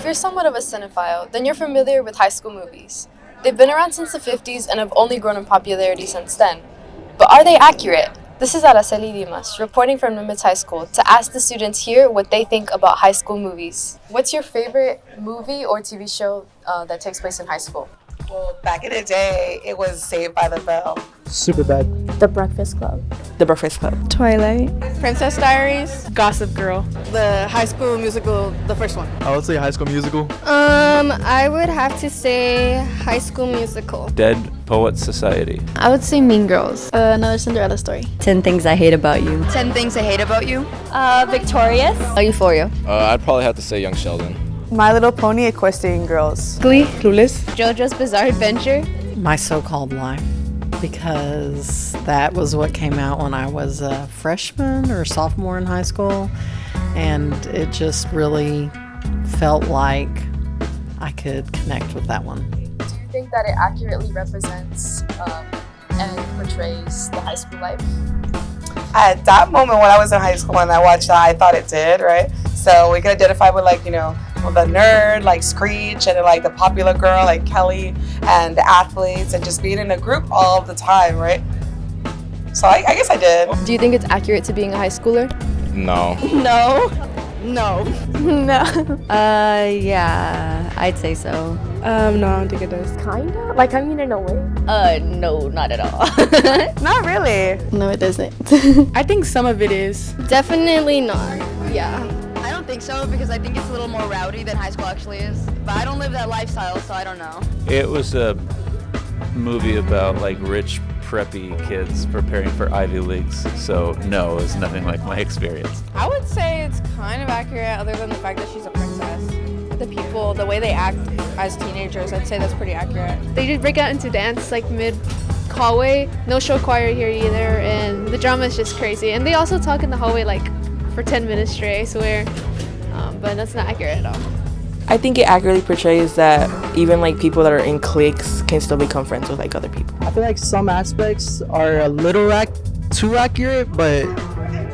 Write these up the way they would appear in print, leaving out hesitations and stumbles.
If you're somewhat of a cinephile, then you're familiar with high school movies. They've been around since the 50s and have only grown in popularity since then. But are they accurate? This is Araceli Dimas, reporting from Nimitz High School, to ask the students here what they think about high school movies. What's your favorite movie or TV show that takes place in high school? Well, back in the day, it was Saved by the Bell. Superbad. The Breakfast Club. The Breakfast Club. Twilight. Princess Diaries. Gossip Girl. The High School Musical, the first one. I would say High School Musical. I would have to say High School Musical. Dead Poets Society. I would say Mean Girls. Another Cinderella Story. 10 Things I Hate About You. 10 Things I Hate About You. Victorious. Euphoria. I'd probably have to say Young Sheldon. My Little Pony, Equestrian Girls. Glee. Clueless. JoJo's Bizarre Adventure. My So-Called Life, because that was what came out when I was a freshman or sophomore in high school, and it just really felt like I could connect with that one. Do you think that it accurately represents and portrays the high school life? At that moment when I was in high school and I watched that, I thought it did, right? So we could identify with the nerd, like Screech, and then like the popular girl, like Kelly, and the athletes, and just being in a group all the time, right? So I guess I did. Do you think it's accurate to being a high schooler? No. No. No. No. Yeah, I'd say so. No, I don't think it does. Kinda? Like, I mean, in a way. No, not at all. Not really. No, it doesn't. I think some of it is. Definitely not. Yeah. I don't think so because I think it's a little more rowdy than high school actually is. But I don't live that lifestyle, so I don't know. It was a movie about like rich, preppy kids preparing for Ivy Leagues. So no, it's nothing like my experience. I would say it's kind of accurate other than the fact that she's a princess. The people, the way they act as teenagers, I'd say that's pretty accurate. They did break out into dance like mid-hallway. No show choir here either, and the drama is just crazy. And they also talk in the hallway like for 10 minutes straight, I swear. But that's not accurate at all. I think it accurately portrays that even like people that are in cliques can still become friends with like other people. I feel like some aspects are a little too accurate, but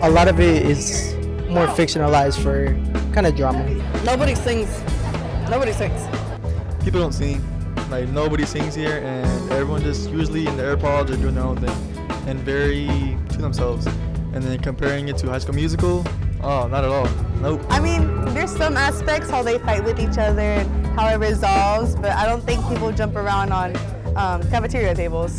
a lot of it is more fictionalized for kind of drama. Nobody sings. People don't sing. Like, nobody sings here, and everyone just usually in the AirPods are doing their own thing and very to themselves. And then comparing it to High School Musical, oh, not at all. Nope. I mean, there's some aspects how they fight with each other and how it resolves, but I don't think people jump around on cafeteria tables.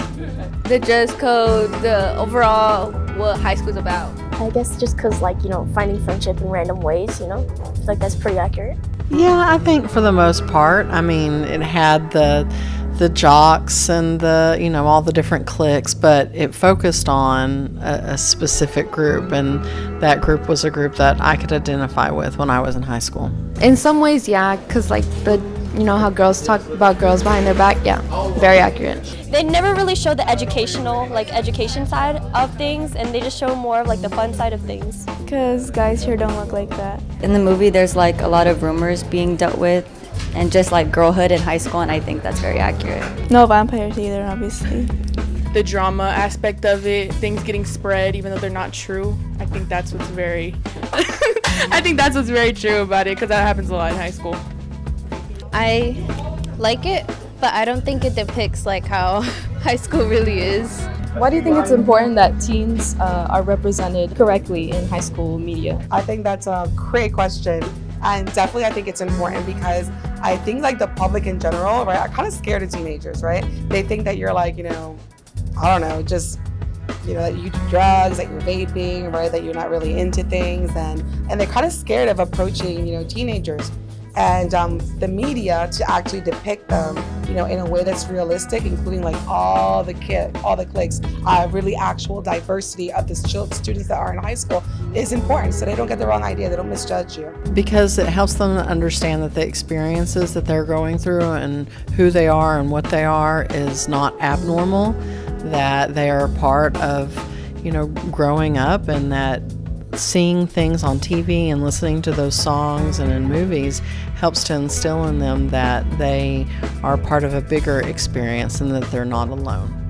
The dress code, the overall what high school's about. I guess just because, finding friendship in random ways, I feel like that's pretty accurate. Yeah, I think for the most part. I mean, it had the jocks and all the different cliques, but it focused on a specific group, and that group was a group that I could identify with when I was in high school. In some ways, yeah, because how girls talk about girls behind their back, yeah, very accurate. They never really show the education side of things, and they just show more of the fun side of things. Because guys here don't look like that. In the movie, there's a lot of rumors being dealt with, and just girlhood in high school, and I think that's very accurate. No vampires either, obviously. The drama aspect of it, things getting spread even though they're not true. I think that's what's very true about it, because that happens a lot in high school. I like it, but I don't think it depicts how high school really is. Why do you think it's important that teens are represented correctly in high school media? I think that's a great question. And definitely I think it's important because I think the public in general, right, are kind of scared of teenagers, right? They think that you're that you do drugs, that you're vaping, right, that you're not really into things, and they're kind of scared of approaching, teenagers. And the media to actually depict them, in a way that's realistic, including all the cliques, really actual diversity of the students that are in high school is important, so they don't get the wrong idea, they don't misjudge you. Because it helps them understand that the experiences that they're going through and who they are and what they are is not abnormal, that they are part of, growing up, and that seeing things on TV and listening to those songs and in movies helps to instill in them that they are part of a bigger experience and that they're not alone.